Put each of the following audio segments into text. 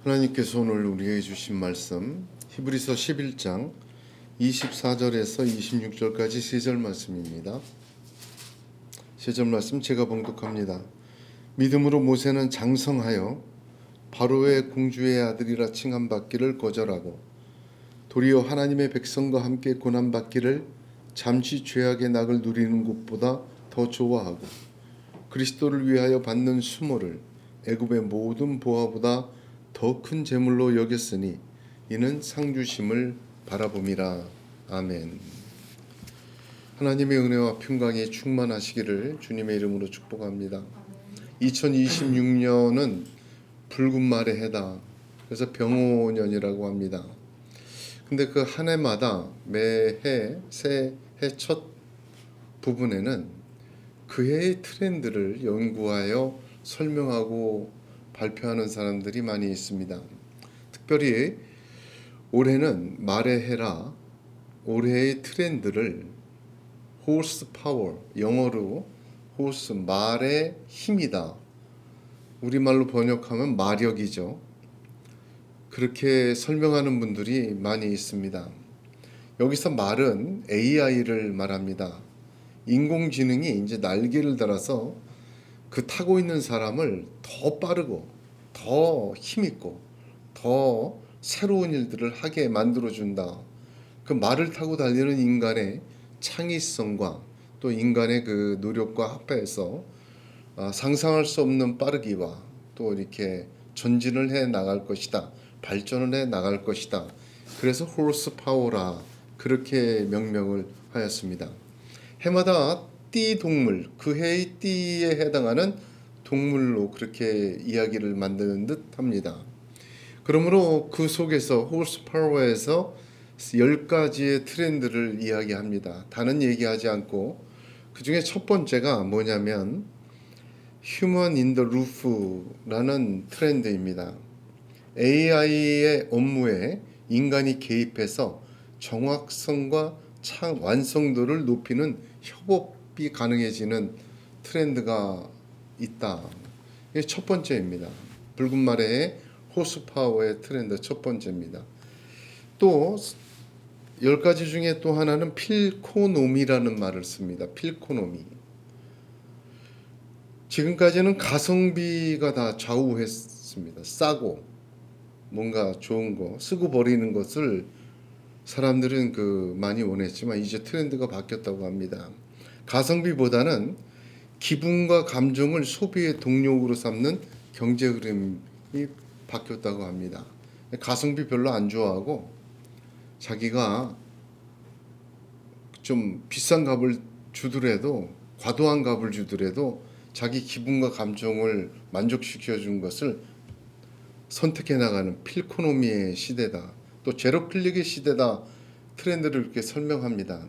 하나님께서 오늘 우리에게 주신 말씀 히브리서 11장 24절에서 26절까지 세 절 말씀입니다. 세 절 말씀 제가 봉독합니다. 믿음으로 모세는 장성하여 바로의 공주의 아들이라 칭함받기를 거절하고 도리어 하나님의 백성과 함께 고난받기를 잠시 죄악의 낙을 누리는 것보다 더 좋아하고 그리스도를 위하여 받는 수모를 애굽의 모든 보화보다 더 큰 재물로 여겼으니 이는 상주심을 바라봄이라. 아멘. 하나님의 은혜와 평강이 충만하시기를 주님의 이름으로 축복합니다. 2026년은 붉은 말의 해다. 그래서 병오년이라고 합니다. 근데 그 한 해마다 매해 새해 첫 부분에는 그 해의 트렌드를 연구하여 설명하고 발표하는 사람들이 많이 있습니다. 특별히 올해는 말의 해라 올해의 트렌드를 호스 파워, 영어로 호스, 말의 힘이다. 우리말로 번역하면 마력이죠. 그렇게 설명하는 분들이 많이 있습니다. 여기서 말은 AI를 말합니다. 인공지능이 이제 날개를 달아서 그 타고 있는 사람을 더 빠르고 더 힘있고 더 새로운 일들을 하게 만들어준다. 그 말을 타고 달리는 인간의 창의성과 또 인간의 그 노력과 합해서 상상할 수 없는 빠르기와 또 이렇게 전진을 해 나갈 것이다. 발전을 해 나갈 것이다. 그래서 호스 파워라 그렇게 명명을 하였습니다. 해마다 띠 동물, 그 해의 띠에 해당하는 동물로 그렇게 이야기를 만드는 듯 합니다. 그러므로 그 속에서 호스 파워에서 10가지의 트렌드를 이야기합니다. 다른 얘기하지 않고 그 중에 첫 번째가 뭐냐면 Human in the Roof라는 트렌드입니다. AI의 업무에 인간이 개입해서 정확성과 완성도를 높이는 협업이 가능해지는 트렌드가 있다. 이게 첫 번째입니다. 붉은 말의 호스파워의 트렌드 첫 번째입니다. 또 10가지 중에 또 하나는 필코노미라는 말을 씁니다. 필코노미. 지금까지는 가성비가 다 좌우했습니다. 싸고 뭔가 좋은 거 쓰고 버리는 것을 사람들은 많이 원했지만 이제 트렌드가 바뀌었다고 합니다. 가성비보다는 기분과 감정을 소비의 동력으로 삼는 경제 흐름이 바뀌었다고 합니다. 가성비 별로 안 좋아하고 자기가 좀 비싼 값을 주더라도 과도한 값을 주더라도 자기 기분과 감정을 만족시켜 준 것을 선택해 나가는 필코노미의 시대다. 또 제로 클릭의 시대다. 트렌드를 이렇게 설명합니다.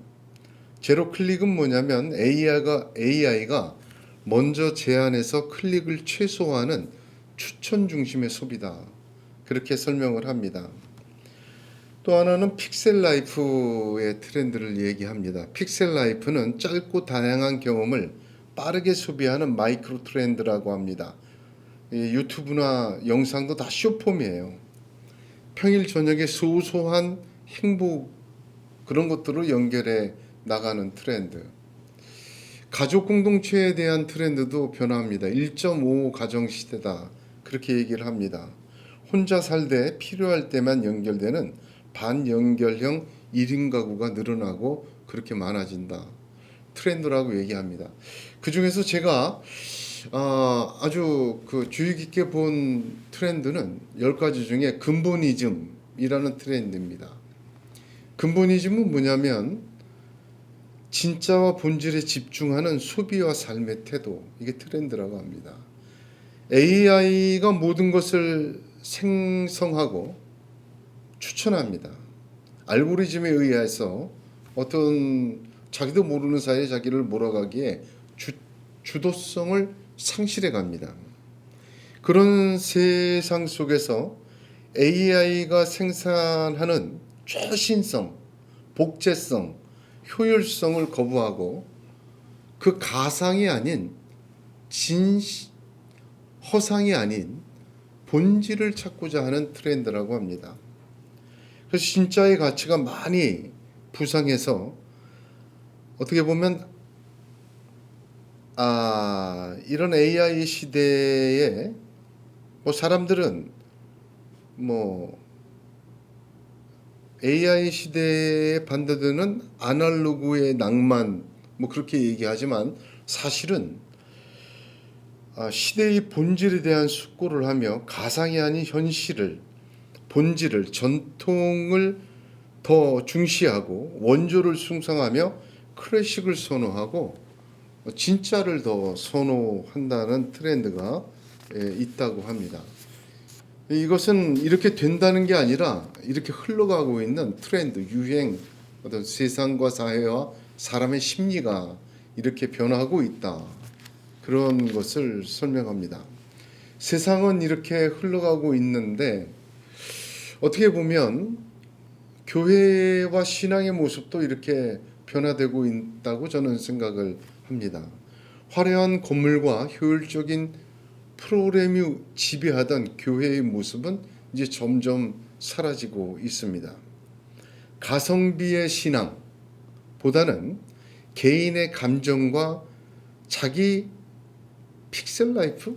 제로 클릭은 뭐냐면 AI가 먼저 제안해서 클릭을 최소화하는 추천 중심의 소비다. 그렇게 설명을 합니다. 또 하나는 픽셀 라이프의 트렌드를 얘기합니다. 픽셀 라이프는 짧고 다양한 경험을 빠르게 소비하는 마이크로 트렌드라고 합니다. 유튜브나 영상도 다 숏폼이에요. 평일 저녁에 소소한 행복 그런 것들로 연결해 나가는 트렌드. 가족 공동체에 대한 트렌드도 변화합니다. 1.5 가정 시대다. 그렇게 얘기를 합니다. 혼자 살되 필요할 때만 연결되는 반연결형 1인 가구가 늘어나고 그렇게 많아진다. 트렌드라고 얘기합니다. 그 중에서 제가 아주 주의 깊게 본 트렌드는 10가지 중에 근본이즘이라는 트렌드입니다. 근본이즘은 뭐냐면 진짜와 본질에 집중하는 소비와 삶의 태도, 이게 트렌드라고 합니다. AI가 모든 것을 생성하고 추천합니다. 알고리즘에 의해서 어떤 자기도 모르는 사이에 자기를 몰아가기에 주도성을 상실해 갑니다. 그런 세상 속에서 AI가 생산하는 최신성, 복제성, 효율성을 거부하고 그 가상이 아닌 허상이 아닌 본질을 찾고자 하는 트렌드라고 합니다. 그래서 진짜의 가치가 많이 부상해서 어떻게 보면 이런 AI 시대에 사람들은 AI 시대에 반대되는 아날로그의 낭만 그렇게 얘기하지만 사실은 시대의 본질에 대한 숙고를 하며 가상이 아닌 현실을 본질을 전통을 더 중시하고 원조를 숭상하며 클래식을 선호하고 진짜를 더 선호한다는 트렌드가 있다고 합니다. 이것은 이렇게 된다는 게 아니라 이렇게 흘러가고 있는 트렌드, 유행, 어떤 세상과 사회와 사람의 심리가 이렇게 변하고 있다. 그런 것을 설명합니다. 세상은 이렇게 흘러가고 있는데 어떻게 보면 교회와 신앙의 모습도 이렇게 변화되고 있다고 저는 생각을 합니다. 화려한 건물과 효율적인 프로그램이 지배하던 교회의 모습은 이제 점점 사라지고 있습니다. 가성비의 신앙보다는 개인의 감정과 자기 픽셀 라이프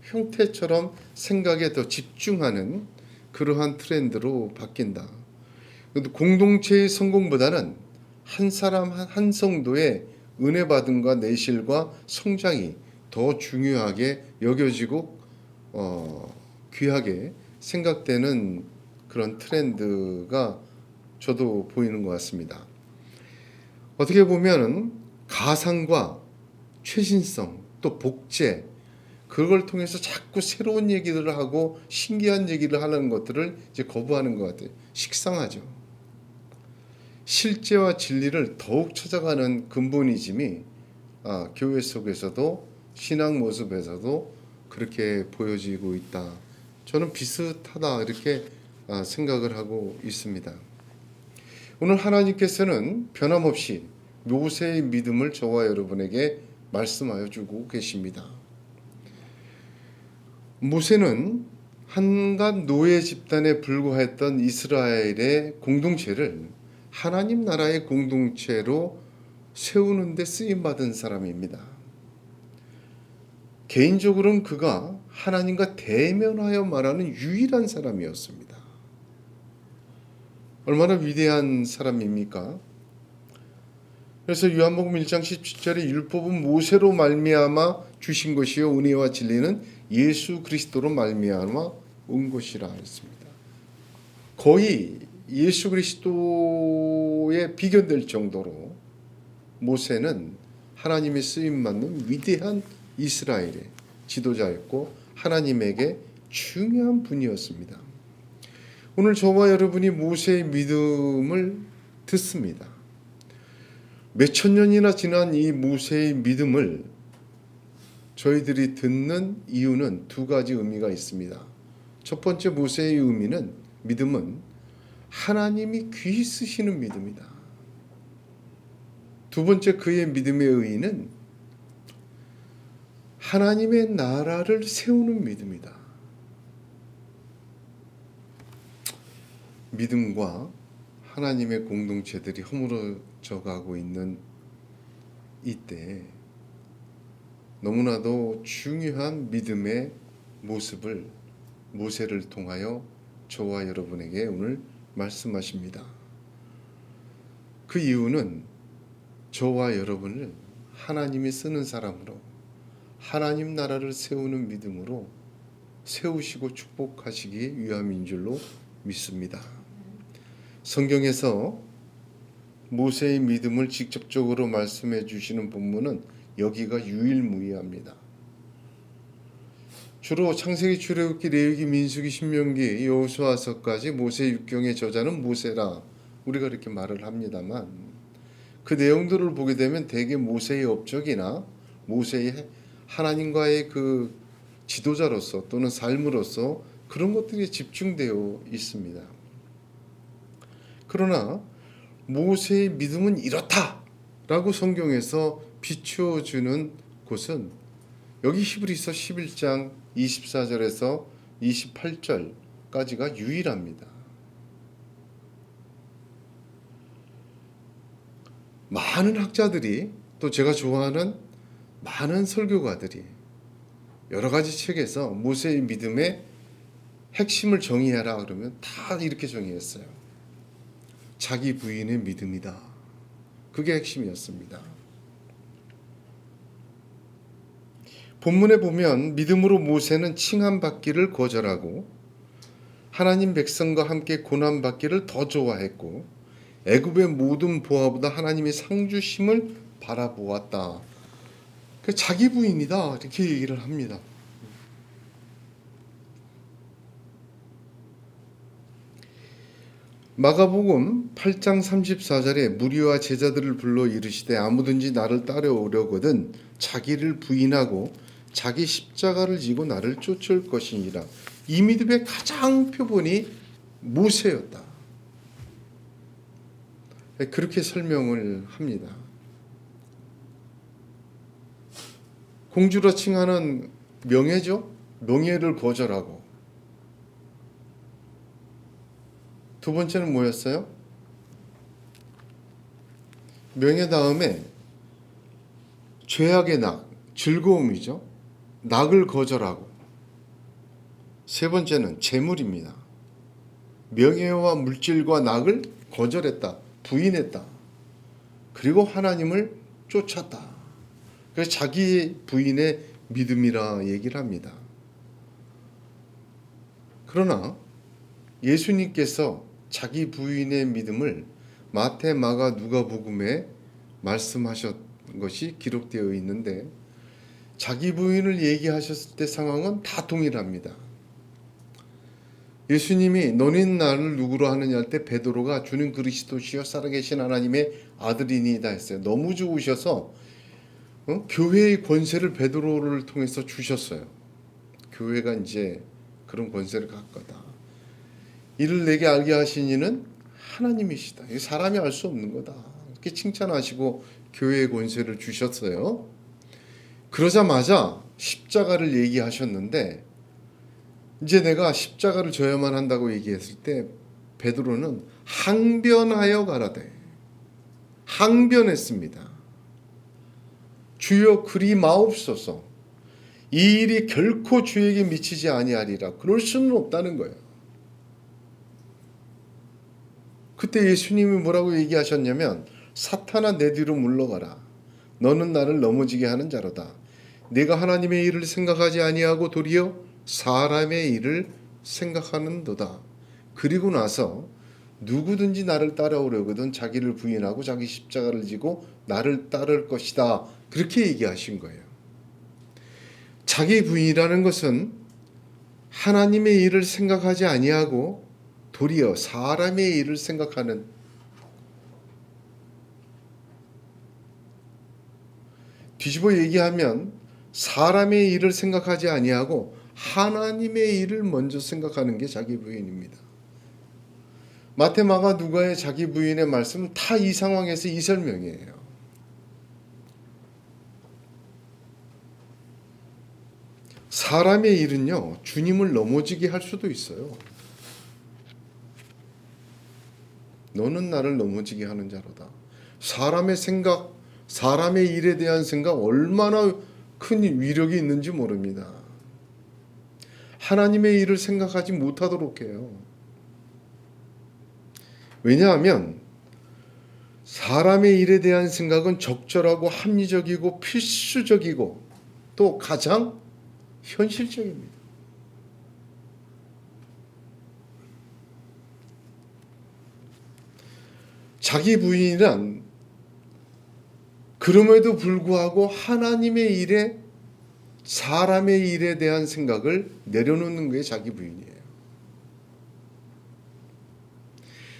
형태처럼 생각에 더 집중하는 그러한 트렌드로 바뀐다. 공동체의 성공보다는 한 사람 한 성도의 은혜 받음과 내실과 성장이 더 중요하게 여겨지고 귀하게 생각되는 그런 트렌드가 저도 보이는 것 같습니다. 어떻게 보면은 가상과 최신성 또 복제 그걸 통해서 자꾸 새로운 얘기들을 하고 신기한 얘기를 하는 것들을 이제 거부하는 것 같아요. 식상하죠. 실제와 진리를 더욱 찾아가는 근본이즘이 교회 속에서도 신앙 모습에서도 그렇게 보여지고 있다. 저는 비슷하다 이렇게 생각을 하고 있습니다. 오늘 하나님께서는 변함없이 모세의 믿음을 저와 여러분에게 말씀하여 주고 계십니다. 모세는 한갓 노예 집단에 불과했던 이스라엘의 공동체를 하나님 나라의 공동체로 세우는 데 쓰임받은 사람입니다. 개인적으로는 그가 하나님과 대면하여 말하는 유일한 사람이었습니다. 얼마나 위대한 사람입니까? 그래서 요한복음 1장 17절에 율법은 모세로 말미암아 주신 것이요 은혜와 진리는 예수 그리스도로 말미암아 온 것이라 했습니다. 거의 예수 그리스도에 비견될 정도로 모세는 하나님의 쓰임받는 위대한 이스라엘의 지도자였고 하나님에게 중요한 분이었습니다. 오늘 저와 여러분이 모세의 믿음을 듣습니다. 몇천 년이나 지난 이 모세의 믿음을 저희들이 듣는 이유는 두 가지 의미가 있습니다. 첫 번째 모세의 믿음은 하나님이 귀히 쓰시는 믿음이다. 두 번째 그의 믿음의 의의는 하나님의 나라를 세우는 믿음이다. 믿음과 하나님의 공동체들이 허물어져 가고 있는 이때 너무나도 중요한 믿음의 모습을 모세를 통하여 저와 여러분에게 오늘 말씀하십니다. 그 이유는 저와 여러분을 하나님이 쓰는 사람으로 하나님 나라를 세우는 믿음으로 세우시고 축복하시기 위함인 줄로 믿습니다. 성경에서 모세의 믿음을 직접적으로 말씀해 주시는 본문은 여기가 유일무이합니다. 주로 창세기, 출애굽기, 레위기, 민수기, 신명기, 여호수아서까지 모세 육경의 저자는 모세라 우리가 이렇게 말을 합니다만 그 내용들을 보게 되면 대개 모세의 업적이나 모세의 하나님과의 그 지도자로서 또는 삶으로서 그런 것들이 집중되어 있습니다. 그러나 모세의 믿음은 이렇다라고 성경에서 비추어주는 곳은 여기 히브리서 11장 24절에서 28절까지가 유일합니다. 많은 학자들이 또 제가 좋아하는 많은 설교가들이 여러 가지 책에서 모세의 믿음의 핵심을 정의해라 그러면 다 이렇게 정의했어요. 자기 부인의 믿음이다. 그게 핵심이었습니다. 본문에 보면 믿음으로 모세는 칭함받기를 거절하고 하나님 백성과 함께 고난받기를 더 좋아했고 애굽의 모든 보화보다 하나님의 상주심을 바라보았다. 자기 부인이다 이렇게 얘기를 합니다. 마가복음 8장 34절에 무리와 제자들을 불러 이르시되 아무든지 나를 따라오려거든 자기를 부인하고 자기 십자가를 지고 나를 쫓을 것이니라. 이 믿음의 가장 표본이 모세였다. 그렇게 설명을 합니다. 공주라 칭하는 명예죠. 명예를 거절하고 두 번째는 뭐였어요? 명예 다음에 죄악의 낙, 즐거움이죠. 낙을 거절하고 세 번째는 재물입니다. 명예와 물질과 낙을 거절했다. 부인했다. 그리고 하나님을 쫓았다. 그래서 자기 부인의 믿음이라 얘기를 합니다. 그러나 예수님께서 자기 부인의 믿음을 마태, 마가, 누가복음에 말씀하신 것이 기록되어 있는데 자기 부인을 얘기하셨을 때 상황은 다 동일합니다. 예수님이 너는 나를 누구로 하느냐 할 때 베드로가 주는 그리스도시여 살아계신 하나님의 아들이니이다 했어요. 너무 좋으셔서 교회의 권세를 베드로를 통해서 주셨어요. 교회가 이제 그런 권세를 갖고 있다. 이를 내게 알게 하신 이는 하나님이시다. 사람이 알 수 없는 거다. 이렇게 칭찬하시고 교회의 권세를 주셨어요. 그러자마자 십자가를 얘기하셨는데 이제 내가 십자가를 져야만 한다고 얘기했을 때 베드로는 항변하여 가라되 항변했습니다. 주여 그리 마옵소서. 이 일이 결코 주에게 미치지 아니하리라. 그럴 수는 없다는 거예요. 그때 예수님이 뭐라고 얘기하셨냐면 사탄아 내 뒤로 물러가라. 너는 나를 넘어지게 하는 자로다. 내가 하나님의 일을 생각하지 아니하고 도리어 사람의 일을 생각하는도다. 그리고 나서 누구든지 나를 따라오려거든 자기를 부인하고 자기 십자가를 지고 나를 따를 것이다. 그렇게 얘기하신 거예요. 자기 부인이라는 것은 하나님의 일을 생각하지 아니하고 도리어 사람의 일을 생각하는, 뒤집어 얘기하면 사람의 일을 생각하지 아니하고 하나님의 일을 먼저 생각하는 게 자기 부인입니다. 마태, 마가, 누가의 자기 부인의 말씀은 다 이 상황에서 이 설명이에요. 사람의 일은요, 주님을 넘어지게 할 수도 있어요. 너는 나를 넘어지게 하는 자로다. 사람의 생각, 사람의 일에 대한 생각 얼마나 큰 위력이 있는지 모릅니다. 하나님의 일을 생각하지 못하도록 해요. 왜냐하면 사람의 일에 대한 생각은 적절하고 합리적이고 필수적이고 또 가장 현실적입니다. 자기 부인이란 그럼에도 불구하고 하나님의 일에, 사람의 일에 대한 생각을 내려놓는 게 자기 부인이에요.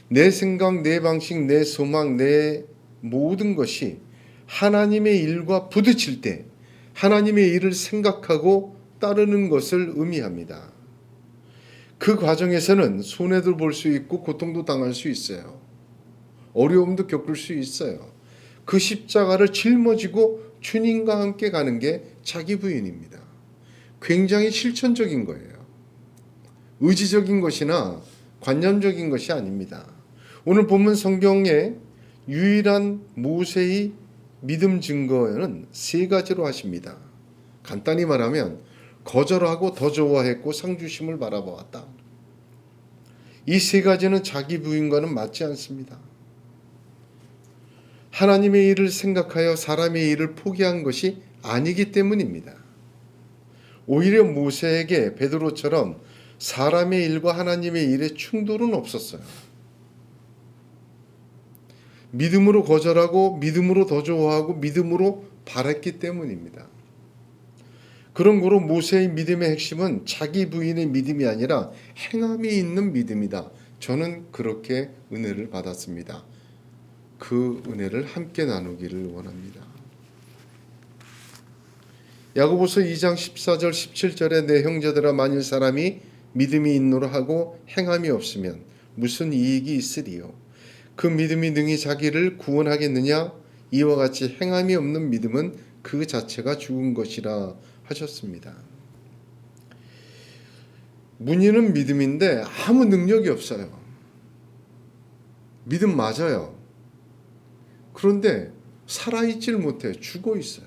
내 생각, 내 방식, 내 소망, 내 모든 것이 하나님의 일과 부딪힐 때 하나님의 일을 생각하고 따르는 것을 의미합니다. 그 과정에서는 손해도 볼 수 있고 고통도 당할 수 있어요. 어려움도 겪을 수 있어요. 그 십자가를 짊어지고 주님과 함께 가는 게 자기 부인입니다. 굉장히 실천적인 거예요. 의지적인 것이나 관념적인 것이 아닙니다. 오늘 본문 성경의 유일한 모세의 믿음 증거는 세 가지로 하십니다. 간단히 말하면 거절하고 더 좋아했고 상주심을 바라보았다. 이 세 가지는 자기 부인과는 맞지 않습니다. 하나님의 일을 생각하여 사람의 일을 포기한 것이 아니기 때문입니다. 오히려 모세에게 베드로처럼 사람의 일과 하나님의 일에 충돌은 없었어요. 믿음으로 거절하고 믿음으로 더 좋아하고 믿음으로 바랐기 때문입니다. 그런 거로 모세의 믿음의 핵심은 자기 부인의 믿음이 아니라 행함이 있는 믿음이다. 저는 그렇게 은혜를 받았습니다. 그 은혜를 함께 나누기를 원합니다. 야고보서 2장 14절 17절에 내 형제들아 만일 사람이 믿음이 있노라 하고 행함이 없으면 무슨 이익이 있으리요. 그 믿음이 능히 자기를 구원하겠느냐. 이와 같이 행함이 없는 믿음은 그 자체가 죽은 것이라 하셨습니다. 문의는 믿음인데 아무 능력이 없어요. 믿음 맞아요. 그런데 살아있질 못해 죽어 있어요.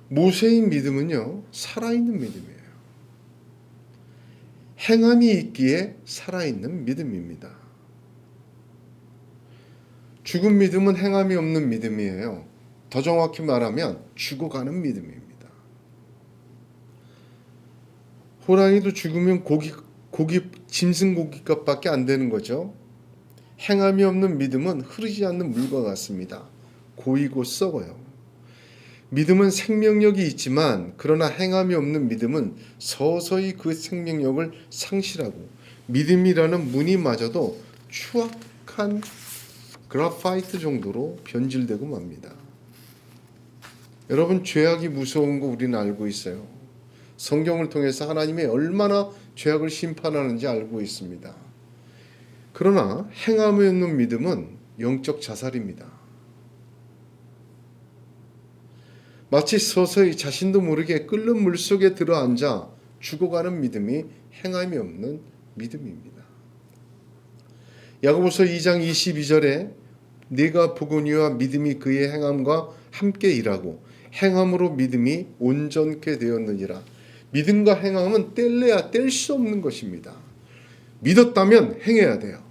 모세의 믿음은요, 살아있는 믿음이에요. 행함이 있기에 살아있는 믿음입니다. 죽은 믿음은 행함이 없는 믿음이에요. 더 정확히 말하면 죽어가는 믿음입니다. 호랑이도 죽으면 짐승 고기값밖에 안 되는 거죠. 행함이 없는 믿음은 흐르지 않는 물과 같습니다. 고이고 썩어요. 믿음은 생명력이 있지만 그러나 행함이 없는 믿음은 서서히 그 생명력을 상실하고 믿음이라는 무늬마저도 추악한 그라파이트 정도로 변질되고 맙니다. 여러분, 죄악이 무서운 거 우리는 알고 있어요. 성경을 통해서 하나님이 얼마나 죄악을 심판하는지 알고 있습니다. 그러나 행함이 없는 믿음은 영적 자살입니다. 마치 서서히 자신도 모르게 끓는 물속에 들어앉아 죽어가는 믿음이 행함이 없는 믿음입니다. 야고보서 2장 22절에 네가 보거니와 믿음이 그의 행함과 함께 일하고 행함으로 믿음이 온전케 되었느니라. 믿음과 행함은 뗄래야 뗄 수 없는 것입니다. 믿었다면 행해야 돼요.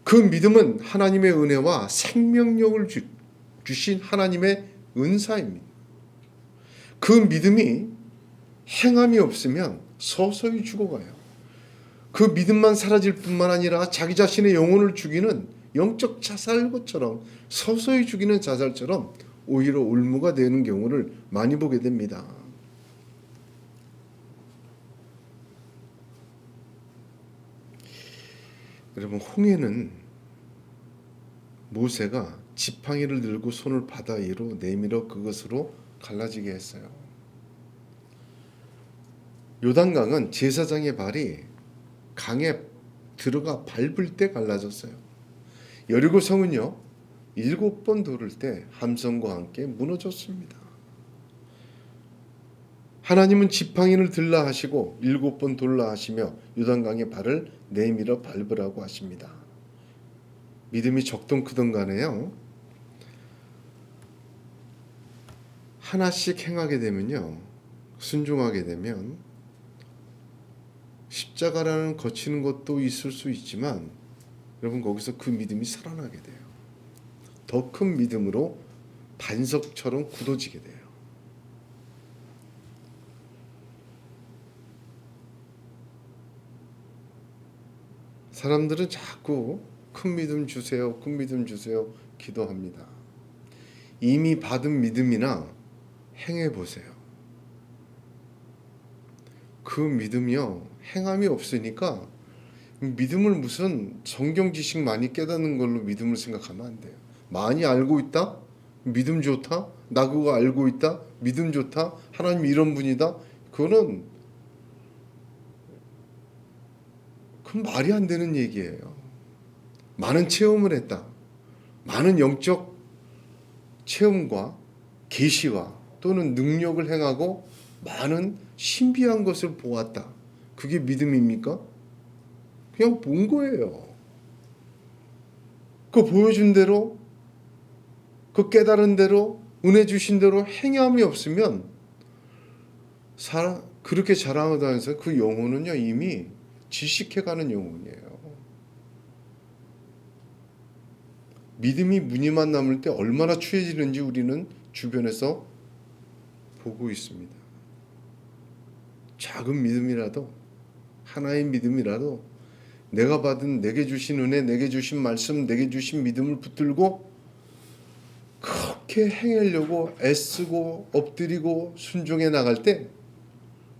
그 믿음은 하나님의 은혜와 생명력을 주신 하나님의 은사입니다. 그 믿음이 행함이 없으면 서서히 죽어가요. 그 믿음만 사라질 뿐만 아니라 자기 자신의 영혼을 죽이는 영적 자살것처럼 서서히 죽이는 자살처럼 오히려 올무가 되는 경우를 많이 보게 됩니다. 여러분, 홍해는 모세가 지팡이를 들고 손을 바다 위로 내밀어 그것으로 갈라지게 했어요. 요단강은 제사장의 발이 강에 들어가 밟을 때 갈라졌어요. 여리고 성은요 7번 돌을 때 함성과 함께 무너졌습니다. 하나님은 지팡이를 들라 하시고 7번 돌라 하시며 요단강의 발을 내밀어 밟으라고 하십니다. 믿음이 적든 크든 간에요, 하나씩 행하게 되면요, 순종하게 되면 십자가라는 거치는 것도 있을 수 있지만 여러분, 거기서 그 믿음이 살아나게 돼요. 더 큰 믿음으로 반석처럼 굳어지게 돼요. 사람들은 자꾸 큰 믿음 주세요, 큰 믿음 주세요 기도합니다. 이미 받은 믿음이나 행해 보세요. 그 믿음이요, 행함이 없으니까 믿음을 무슨 성경 지식 많이 깨닫는 걸로 믿음을 생각하면 안 돼요. 많이 알고 있다? 믿음 좋다? 나 그거 알고 있다? 믿음 좋다? 하나님 이런 분이다? 그건 말이 안 되는 얘기예요. 많은 체험을 했다. 많은 영적 체험과 계시와 또는 능력을 행하고 많은 신비한 것을 보았다. 그게 믿음입니까? 그냥 본 거예요. 그 보여준 대로, 그 깨달은 대로, 은혜 주신 대로 행함이 없으면 그렇게 자랑하다면서 그 영혼은요 이미 질식해가는 영혼이에요. 믿음이 무늬만 남을 때 얼마나 추해지는지 우리는 주변에서 보고 있습니다. 작은 믿음이라도, 하나의 믿음이라도 내가 받은, 내게 주신 은혜, 내게 주신 말씀, 내게 주신 믿음을 붙들고 그렇게 행하려고 애쓰고 엎드리고 순종해 나갈 때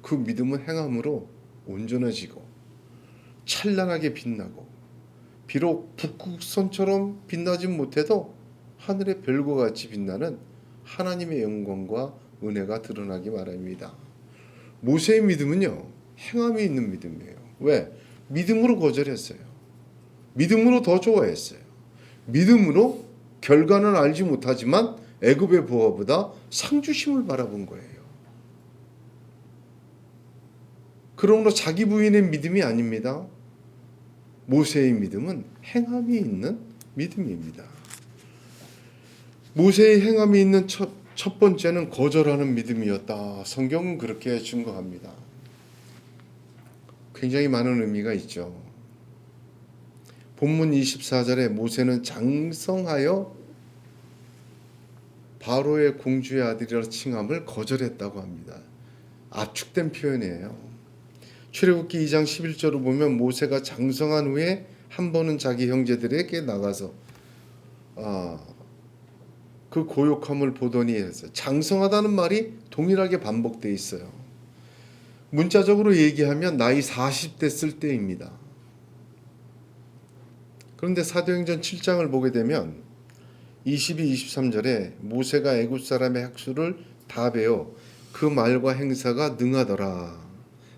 그 믿음은 행함으로 온전해지고 찬란하게 빛나고, 비록 북극선처럼 빛나진 못해도 하늘의 별과 같이 빛나는 하나님의 영광과 은혜가 드러나기 바랍니다. 모세의 믿음은요 행함이 있는 믿음이에요. 왜? 믿음으로 거절했어요. 믿음으로 더 좋아했어요. 믿음으로 결과는 알지 못하지만 애굽의 부하보다 상주심을 바라본 거예요. 그러므로 자기 부인의 믿음이 아닙니다. 모세의 믿음은 행함이 있는 믿음입니다. 모세의 행함이 있는 첫 번째는 거절하는 믿음이었다. 성경은 그렇게 증거합니다. 굉장히 많은 의미가 있죠. 본문 24절에 모세는 장성하여 바로의 공주의 아들이라 칭함을 거절했다고 합니다. 압축된 표현이에요. 출애굽기 2장 11절을 보면 모세가 장성한 후에 한 번은 자기 형제들에게 나가서 그 고욕함을 보더니 해서, 장성하다는 말이 동일하게 반복되어 있어요. 문자적으로 얘기하면 나이 40대 쓸 때입니다. 그런데 사도행전 7장을 보게 되면 22, 23절에 모세가 애굽 사람의 학수를 다 배워 그 말과 행사가 능하더라.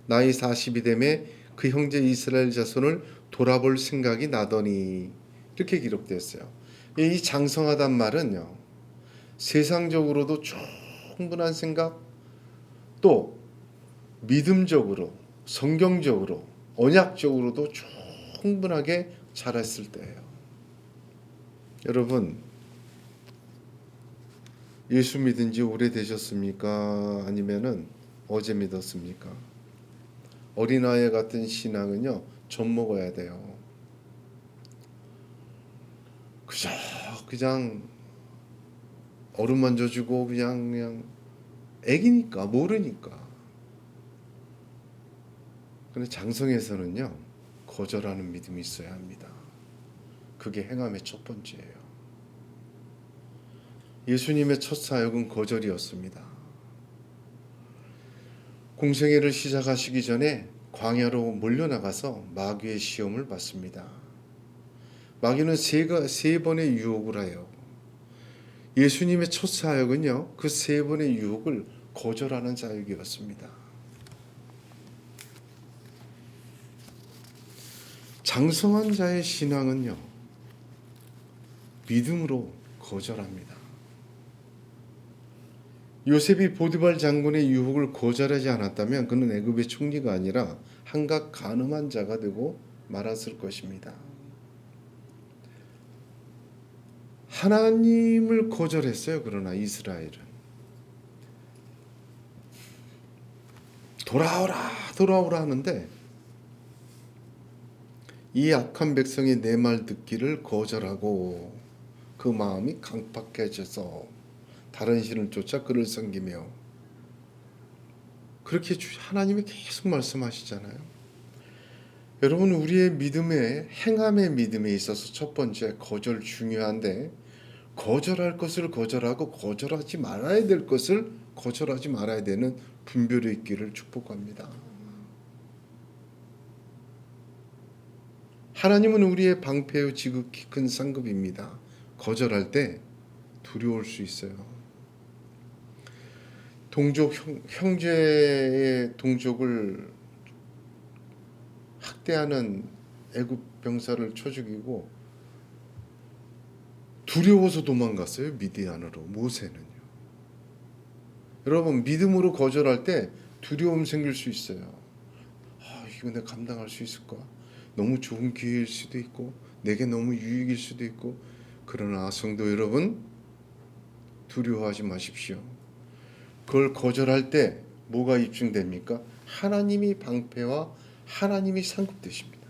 나이 40이 되매 그 형제 이스라엘 자손을 돌아볼 생각이 나더니, 이렇게 기록되었어요. 이 장성하단 말은요, 세상적으로도 충분한 생각, 또 믿음적으로, 성경적으로, 언약적으로도 충분하게 자랐을 때예요. 여러분, 예수 믿은 지 오래되셨습니까? 아니면은 어제 믿었습니까? 어린아이 같은 신앙은요, 젖 먹어야 돼요. 그냥 얼음 만져주고 그냥 애기니까 모르니까. 그런데 장성에서는요, 거절하는 믿음이 있어야 합니다. 그게 행함의 첫 번째예요. 예수님의 첫 사역은 거절이었습니다. 공생애를 시작하시기 전에 광야로 몰려나가서 마귀의 시험을 받습니다. 마귀는 세 번의 유혹을 해요. 예수님의 첫 사역은요, 그 세 번의 유혹을 거절하는 사역이었습니다. 장성한 자의 신앙은요, 믿음으로 거절합니다. 요셉이 보디발 장군의 유혹을 거절하지 않았다면 그는 애굽의 총리가 아니라 한갓 간음한 자가 되고 말았을 것입니다. 하나님을 거절했어요. 그러나 이스라엘은 돌아오라 하는데, 이 악한 백성이 내 말 듣기를 거절하고 그 마음이 강팍해져서 다른 신을 쫓아 그를 섬기며, 그렇게 하나님이 계속 말씀하시잖아요. 여러분, 우리의 믿음에, 행함의 믿음에 있어서 첫 번째 거절 중요한데, 거절할 것을 거절하고 거절하지 말아야 될 것을 거절하지 말아야 되는 분별이 있기를 축복합니다. 하나님은 우리의 방패요 지극히 큰 상급입니다. 거절할 때 두려울 수 있어요. 형제의 동족을 학대하는 애굽 병사를 쳐 죽이고 두려워서 도망갔어요. 미디안으로, 모세는요. 여러분 믿음으로 거절할 때 두려움 생길 수 있어요. 이거 내가 감당할 수 있을까? 너무 좋은 기회일 수도 있고 내게 너무 유익일 수도 있고. 그러나 성도 여러분, 두려워하지 마십시오. 그걸 거절할 때 뭐가 입증됩니까? 하나님이 방패와 하나님이 상급되십니다.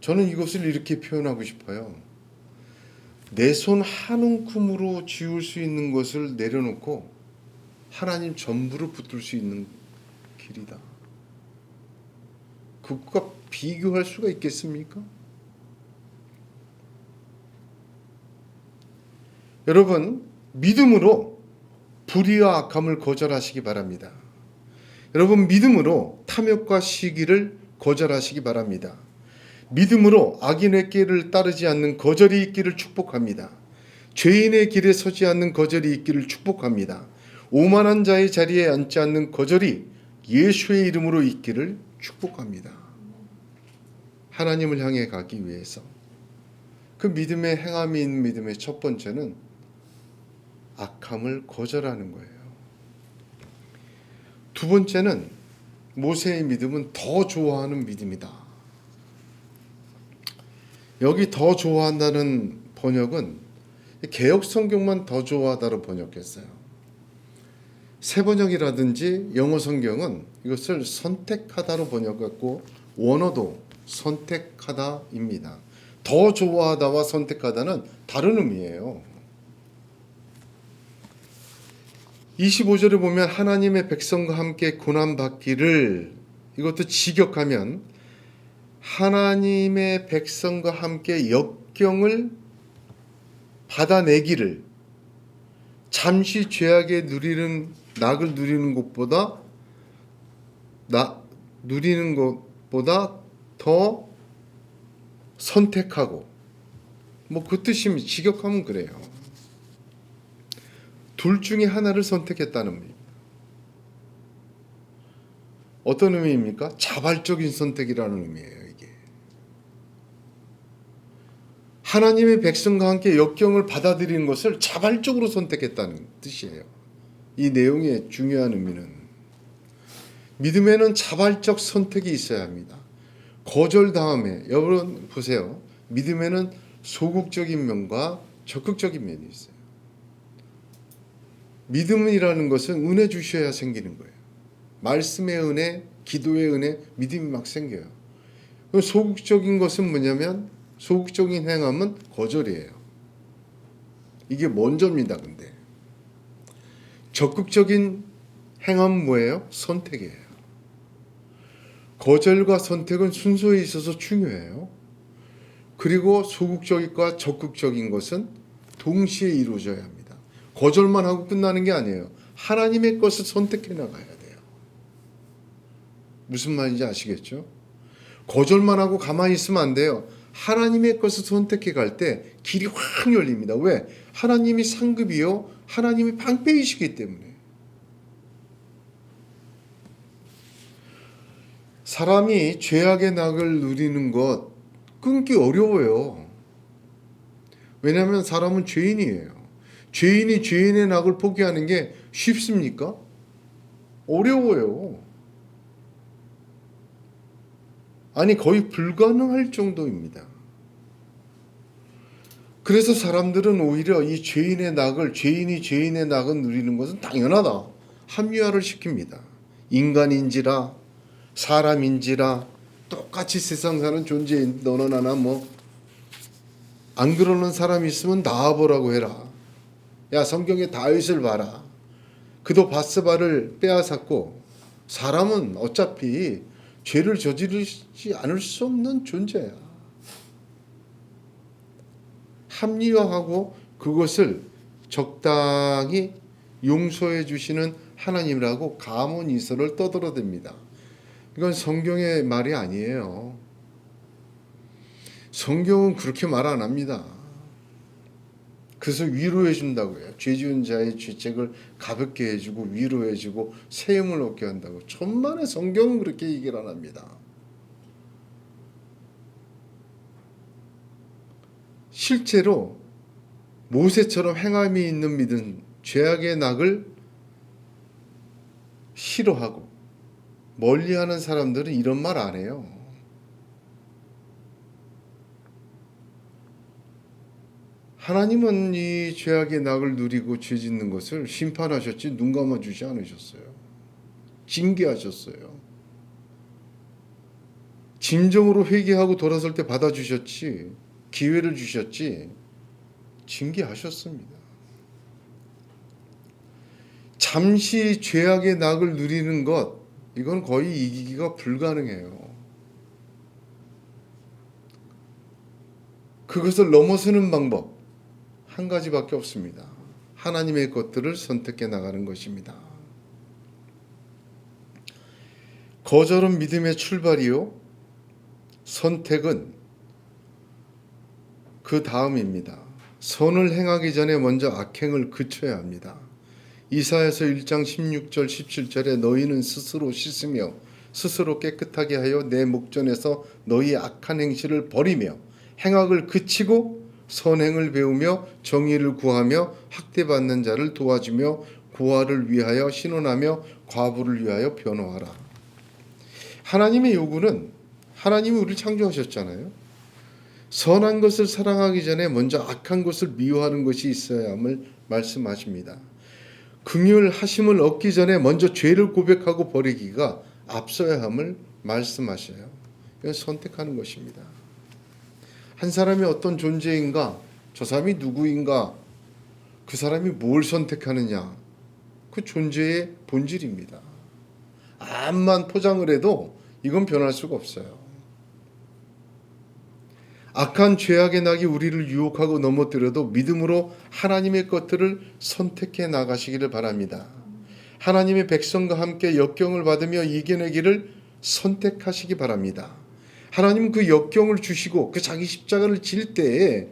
저는 이것을 이렇게 표현하고 싶어요. 내 손 한 움큼으로 지울 수 있는 것을 내려놓고 하나님 전부를 붙들 수 있는 길이다. 그것과 비교할 수가 있겠습니까? 여러분, 믿음으로 불의와 악함을 거절하시기 바랍니다. 여러분, 믿음으로 탐욕과 시기를 거절하시기 바랍니다. 믿음으로 악인의 길을 따르지 않는 거절이 있기를 축복합니다. 죄인의 길에 서지 않는 거절이 있기를 축복합니다. 오만한 자의 자리에 앉지 않는 거절이 예수의 이름으로 있기를 축복합니다. 하나님을 향해 가기 위해서 그 믿음의 행함이 있는 믿음의 첫 번째는 악함을 거절하는 거예요. 두 번째는 모세의 믿음은 더 좋아하는 믿음이다. 여기 더 좋아한다는 번역은 개역 성경만 더 좋아하다로 번역했어요. 새 번역이라든지 영어 성경은 이것을 선택하다로 번역했고 원어도 선택하다입니다. 더 좋아하다와 선택하다는 다른 의미예요. 25절에 보면 하나님의 백성과 함께 고난받기를, 이것도 직역하면 하나님의 백성과 함께 역경을 받아내기를, 잠시 죄악의 낙을 누리는 것보다 더 선택하고, 그 뜻입니다. 직역하면 그래요. 둘 중에 하나를 선택했다는 의미입니다. 어떤 의미입니까? 자발적인 선택이라는 의미예요. 이게 하나님의 백성과 함께 역경을 받아들이는 것을 자발적으로 선택했다는 뜻이에요. 이 내용의 중요한 의미는 믿음에는 자발적 선택이 있어야 합니다. 거절 다음에, 여러분 보세요. 믿음에는 소극적인 면과 적극적인 면이 있어요. 믿음이라는 것은 은혜 주셔야 생기는 거예요. 말씀의 은혜, 기도의 은혜, 믿음이 막 생겨요. 소극적인 것은 뭐냐면, 소극적인 행함은 거절이에요. 이게 먼저입니다. 근데 적극적인 행함은 뭐예요? 선택이에요. 거절과 선택은 순서에 있어서 중요해요. 그리고 소극적과 적극적인 것은 동시에 이루어져야 합니다. 거절만 하고 끝나는 게 아니에요. 하나님의 것을 선택해 나가야 돼요. 무슨 말인지 아시겠죠? 거절만 하고 가만히 있으면 안 돼요. 하나님의 것을 선택해 갈 때 길이 확 열립니다. 왜? 하나님이 상급이요, 하나님이 방패이시기 때문에. 사람이 죄악의 낙을 누리는 것 끊기 어려워요. 왜냐하면 사람은 죄인이에요. 죄인이 죄인의 낙을 포기하는 게 쉽습니까? 어려워요. 아니, 거의 불가능할 정도입니다. 그래서 사람들은 오히려 이 죄인의 낙을 누리는 것은 당연하다, 합리화를 시킵니다. 인간인지라 사람인지라 똑같이 세상 사는 존재인 너는 나나 안 그러는 사람이 있으면 나와보라고 해라. 야, 성경에 다윗을 봐라. 그도 바스바를 빼앗았고, 사람은 어차피 죄를 저지르지 않을 수 없는 존재야. 합리화하고 그것을 적당히 용서해 주시는 하나님이라고 가문이설을 떠들어댑니다. 이건 성경의 말이 아니에요. 성경은 그렇게 말 안 합니다. 그래서 위로해 준다고 해요. 죄 지은 자의 죄책을 가볍게 해주고 위로해주고 새 힘을 얻게 한다고. 천만의 성경은 그렇게 얘기를 안 합니다. 실제로 모세처럼 행함이 있는 믿음, 죄악의 낙을 싫어하고 멀리하는 사람들은 이런 말 안 해요. 하나님은 이 죄악의 낙을 누리고 죄 짓는 것을 심판하셨지 눈 감아주지 않으셨어요. 징계하셨어요. 진정으로 회개하고 돌아설 때 받아주셨지, 기회를 주셨지, 징계하셨습니다. 잠시 죄악의 낙을 누리는 것, 이건 거의 이기기가 불가능해요. 그것을 넘어서는 방법 한 가지밖에 없습니다. 하나님의 것들을 선택해 나가는 것입니다. 거절은 믿음의 출발이요, 선택은 그 다음입니다. 선을 행하기 전에 먼저 악행을 그쳐야 합니다. 이사야서 1장 16절 17절에 너희는 스스로 씻으며 스스로 깨끗하게 하여 내 목전에서 너희 악한 행실을 버리며 행악을 그치고 선행을 배우며 정의를 구하며 학대받는 자를 도와주며 고아를 위하여 신원하며 과부를 위하여 변호하라. 하나님의 요구는, 하나님이 우리를 창조하셨잖아요. 선한 것을 사랑하기 전에 먼저 악한 것을 미워하는 것이 있어야 함을 말씀하십니다. 긍휼하심을 얻기 전에 먼저 죄를 고백하고 버리기가 앞서야 함을 말씀하셔요. 이건 선택하는 것입니다. 한 사람이 어떤 존재인가, 저 사람이 누구인가, 그 사람이 뭘 선택하느냐, 그 존재의 본질입니다. 암만 포장을 해도 이건 변할 수가 없어요. 악한 죄악의 낙이 우리를 유혹하고 넘어뜨려도 믿음으로 하나님의 것들을 선택해 나가시기를 바랍니다. 하나님의 백성과 함께 역경을 받으며 이겨내기를 선택하시기 바랍니다. 하나님은 그 역경을 주시고 그 자기 십자가를 질 때에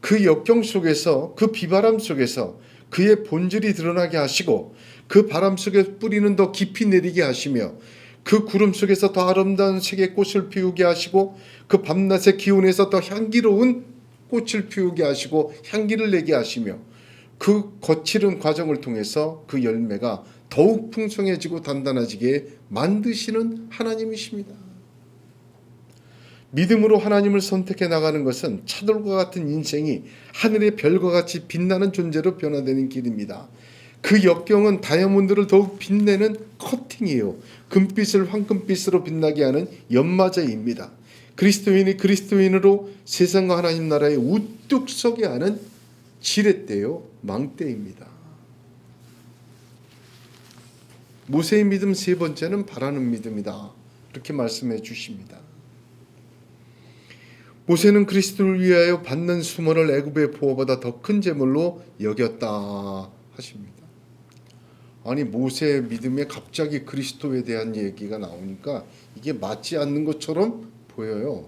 그 역경 속에서, 그 비바람 속에서 그의 본질이 드러나게 하시고 그 바람 속에 뿌리는 더 깊이 내리게 하시며 그 구름 속에서 더 아름다운 색의 꽃을 피우게 하시고 그 밤낮의 기온에서 더 향기로운 꽃을 피우게 하시고 향기를 내게 하시며 그 거칠은 과정을 통해서 그 열매가 더욱 풍성해지고 단단해지게 만드시는 하나님이십니다. 믿음으로 하나님을 선택해 나가는 것은 차돌과 같은 인생이 하늘의 별과 같이 빛나는 존재로 변화되는 길입니다. 그 역경은 다이아몬드를 더욱 빛내는 커팅이에요. 금빛을 황금빛으로 빛나게 하는 연마제입니다. 그리스도인이 그리스도인으로 세상과 하나님 나라에 우뚝 서게 하는 지렛대요, 망대입니다. 모세의 믿음 세 번째는 바라는 믿음이다. 이렇게 말씀해 주십니다. 모세는 그리스도를 위하여 받는 수모를 애굽의 보화보다 더 큰 제물로 여겼다 하십니다. 아니, 모세의 믿음에 갑자기 그리스도에 대한 얘기가 나오니까 이게 맞지 않는 것처럼 보여요.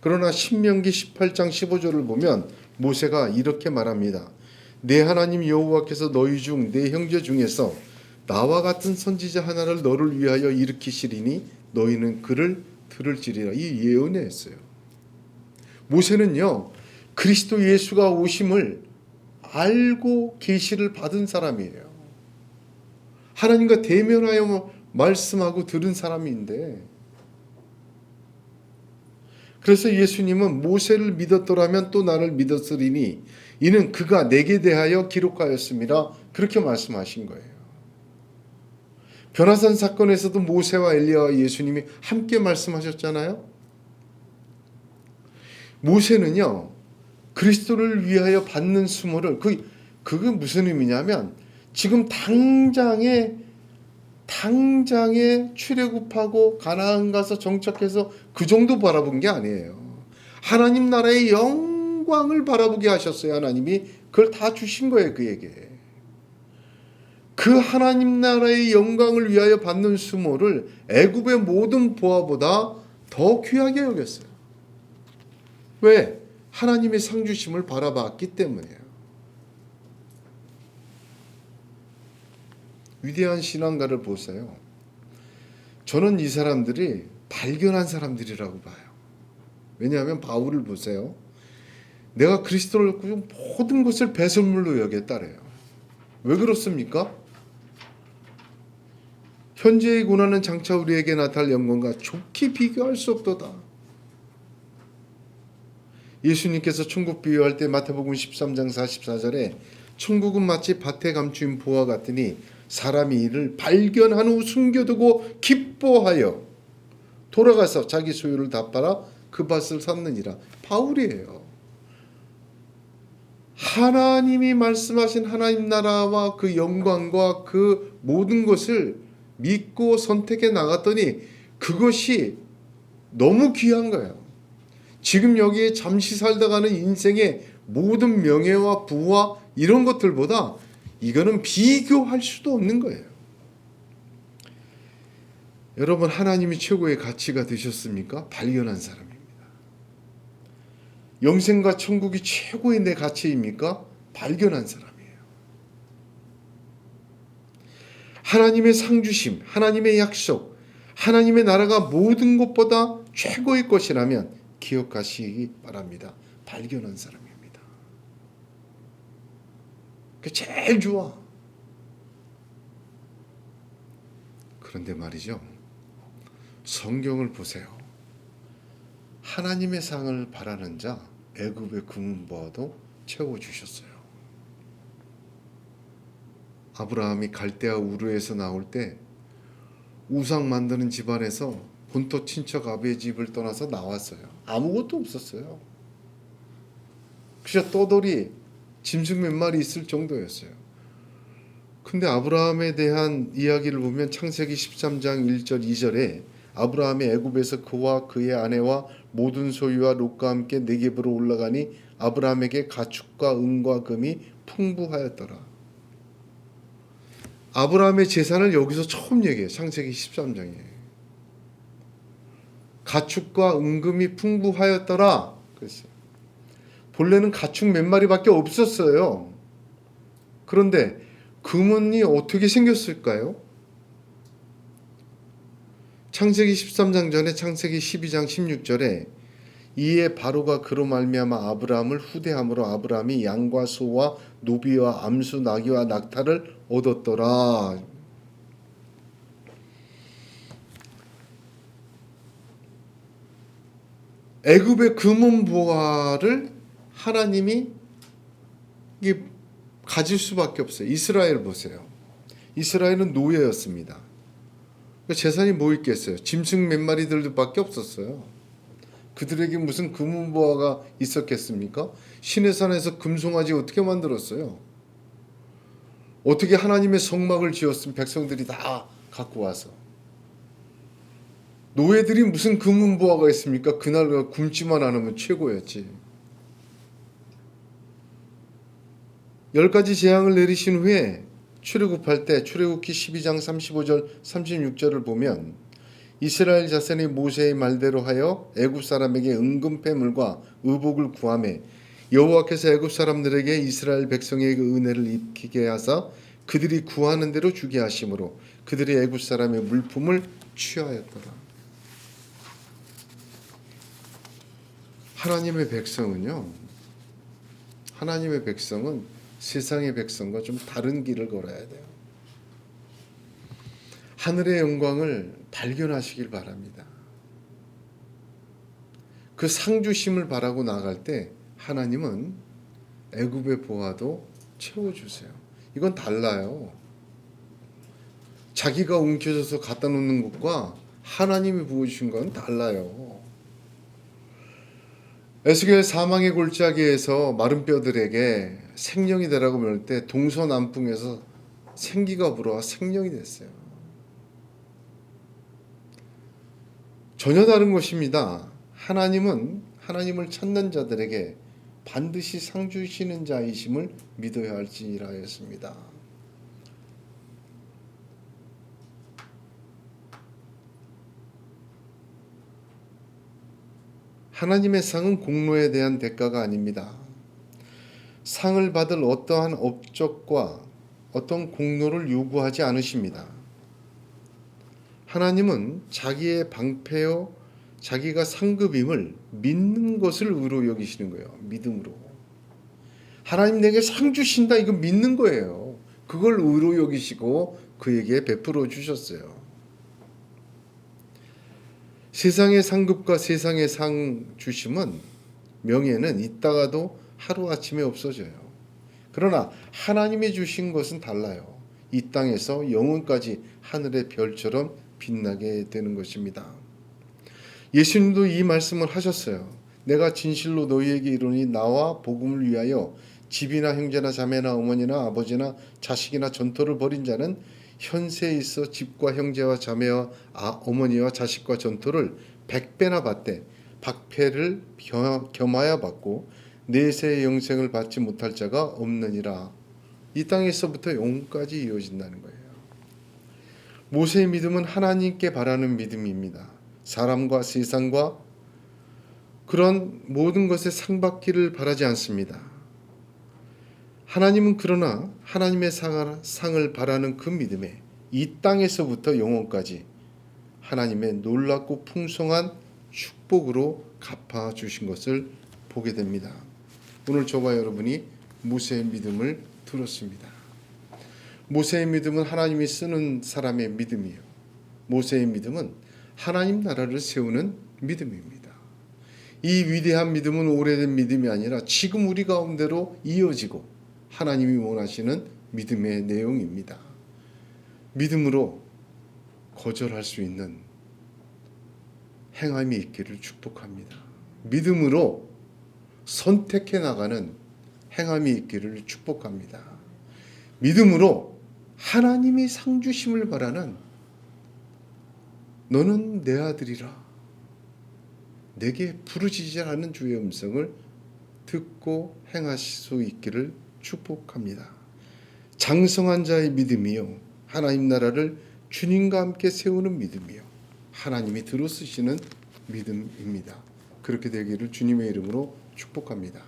그러나 신명기 18장 15절을 보면 모세가 이렇게 말합니다. 내 하나님 여호와께서 너희 중 내 형제 중에서 나와 같은 선지자 하나를 너를 위하여 일으키시리니 너희는 그를 들을지리라. 이 예언했어요. 모세는요, 그리스도 예수가 오심을 알고 계시를 받은 사람이에요. 하나님과 대면하여 말씀하고 들은 사람인데, 그래서 예수님은 모세를 믿었더라면 또 나를 믿었으리니 이는 그가 내게 대하여 기록하였습니다. 그렇게 말씀하신 거예요. 변화산 사건에서도 모세와 엘리야와 예수님이 함께 말씀하셨잖아요. 모세는요, 그리스도를 위하여 받는 수모를, 그게 무슨 의미냐면 지금 당장에 출애굽하고 가나안 가서 정착해서 그 정도 바라본 게 아니에요. 하나님 나라의 영광을 바라보게 하셨어요. 하나님이 그걸 다 주신 거예요, 그에게. 그 하나님 나라의 영광을 위하여 받는 수모를 애굽의 모든 보화보다 더 귀하게 여겼어요. 왜? 하나님의 상 주심을 바라봤기 때문이에요. 위대한 신앙가를 보세요. 저는 이 사람들이 발견한 사람들이라고 봐요. 왜냐하면 바울을 보세요. 내가 그리스도를 모든 것을 배설물로 여겼다래요. 왜 그렇습니까? 현재의 고난은 장차 우리에게 나타날 영광과 좋게 비교할 수 없도다. 예수님께서 천국 비유할 때 마태복음 13장 44절에 천국은 마치 밭에 감추인 보화 같으니 사람이 이를 발견한 후 숨겨두고 기뻐하여 돌아가서 자기 소유를 다 팔아 그 밭을 샀느니라. 바울이에요. 하나님이 말씀하신 하나님 나라와 그 영광과 그 모든 것을 믿고 선택해 나갔더니 그것이 너무 귀한 거예요. 지금 여기에 잠시 살다 가는 인생의 모든 명예와 부와 이런 것들보다 이거는 비교할 수도 없는 거예요. 여러분, 하나님이 최고의 가치가 되셨습니까? 발견한 사람입니다. 영생과 천국이 최고의 내 가치입니까? 발견한 사람이에요. 하나님의 상주심, 하나님의 약속, 하나님의 나라가 모든 것보다 최고의 것이라면 기억하시기 바랍니다. 발견한 사람입니다. 그 제일 좋아. 그런데 말이죠. 성경을 보세요. 하나님의 상을 바라는 자 애굽의 금은보화도 채워주셨어요. 아브라함이 갈대아 우르에서 나올 때 우상 만드는 집안에서 본토 친척 아비의 집을 떠나서 나왔어요. 아무것도 없었어요. 그저 떠돌이 짐승 몇 마리 있을 정도였어요. 근데 아브라함에 대한 이야기를 보면 창세기 13장 1절 2절에 아브라함이 애굽에서 그와 그의 아내와 모든 소유와 롯과 함께 네겝으로 올라가니 아브라함에게 가축과 은과 금이 풍부하였더라. 아브라함의 재산을 여기서 처음 얘기해요. 창세기 13장에. 가축과 은금이 풍부하였더라. 그랬어요. 본래는 가축 몇 마리밖에 없었어요. 그런데 금은이 어떻게 생겼을까요? 창세기 13장 전에 창세기 12장 16절에 이에 바로가 그로 말미암아 아브라함을 후대함으로 아브라함이 양과 소와 노비와 암수 나귀와 낙타를 얻었더라. 애굽의 금은보화를 하나님이 가질 수밖에 없어요. 이스라엘 보세요. 이스라엘은 노예였습니다. 재산이 뭐 있겠어요? 짐승 몇 마리들밖에 없었어요. 그들에게 무슨 금은보화가 있었겠습니까? 시내산에서 금송아지 어떻게 만들었어요? 어떻게 하나님의 성막을 지었으면 백성들이 다 갖고 와서. 노예들이 무슨 금은보화가 있습니까? 그날 굶지만 않으면 최고였지. 10가지 재앙을 내리신 후에 출애굽할 때 출애굽기 12장 35절 36절을 보면 이스라엘 자손이 모세의 말대로 하여 애굽 사람에게 은금패물과 의복을 구하매 여호와께서 애굽 사람들에게 이스라엘 백성에게 은혜를 입히게 하사 그들이 구하는 대로 주게 하심으로 그들이 애굽 사람의 물품을 취하였더라. 하나님의 백성은 세상의 백성과 좀 다른 길을 걸어야 돼요. 하늘의 영광을 발견하시길 바랍니다. 그 상주심을 바라고 나갈 때 하나님은 애굽의 보화도 채워주세요. 이건 달라요. 자기가 움켜져서 갖다 놓는 것과 하나님이 부어주신 건 달라요. 에스겔 사망의 골짜기에서 마른 뼈들에게 생명이 되라고 물을 때 동서남풍에서 생기가 불어와 생명이 됐어요. 전혀 다른 것입니다. 하나님은 하나님을 찾는 자들에게 반드시 상 주시는 자이심을 믿어야 할지니라 했습니다. 하나님의 상은 공로에 대한 대가가 아닙니다. 상을 받을 어떠한 업적과 어떤 공로를 요구하지 않으십니다. 하나님은 자기의 방패요 자기가 상급임을 믿는 것을 의로 여기시는 거예요. 믿음으로. 하나님 내게 상 주신다, 이거 믿는 거예요. 그걸 의로 여기시고 그에게 베풀어 주셨어요. 세상의 상급과 세상의 상 주심은, 명예는 있다가도 하루아침에 없어져요. 그러나 하나님이 주신 것은 달라요. 이 땅에서 영원까지 하늘의 별처럼 빛나게 되는 것입니다. 예수님도 이 말씀을 하셨어요. 내가 진실로 너희에게 이르노니 나와 복음을 위하여 집이나 형제나 자매나 어머니나 아버지나 자식이나 전토를 벌인 자는 현세에 있어 집과 형제와 자매와 어머니와 자식과 전토를 100배나 받되 박패를 겸하여 받고 내세의 영생을 받지 못할 자가 없느니라. 이 땅에서부터 영혼까지 이어진다는 거예요. 모세의 믿음은 하나님께 바라는 믿음입니다. 사람과 세상과 그런 모든 것에 상받기를 바라지 않습니다. 하나님은 그러나 하나님의 상을 바라는 그 믿음에 이 땅에서부터 영원까지 하나님의 놀랍고 풍성한 축복으로 갚아주신 것을 보게 됩니다. 오늘 저와 여러분이 모세의 믿음을 들었습니다. 모세의 믿음은 하나님이 쓰는 사람의 믿음이에요. 모세의 믿음은 하나님 나라를 세우는 믿음입니다. 이 위대한 믿음은 오래된 믿음이 아니라 지금 우리 가운데로 이어지고 하나님이 원하시는 믿음의 내용입니다. 믿음으로 거절할 수 있는 행함이 있기를 축복합니다. 믿음으로 선택해 나가는 행함이 있기를 축복합니다. 믿음으로 하나님이 상 주심을 바라는, 너는 내 아들이라, 내게 부르짖으라 하는 주의 음성을 듣고 행하실 수 있기를 축복합니다. 장성한 자의 믿음이요, 하나님 나라를 주님과 함께 세우는 믿음이요, 하나님이 들어쓰시는 믿음입니다. 그렇게 되기를 주님의 이름으로 축복합니다.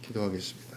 기도하겠습니다.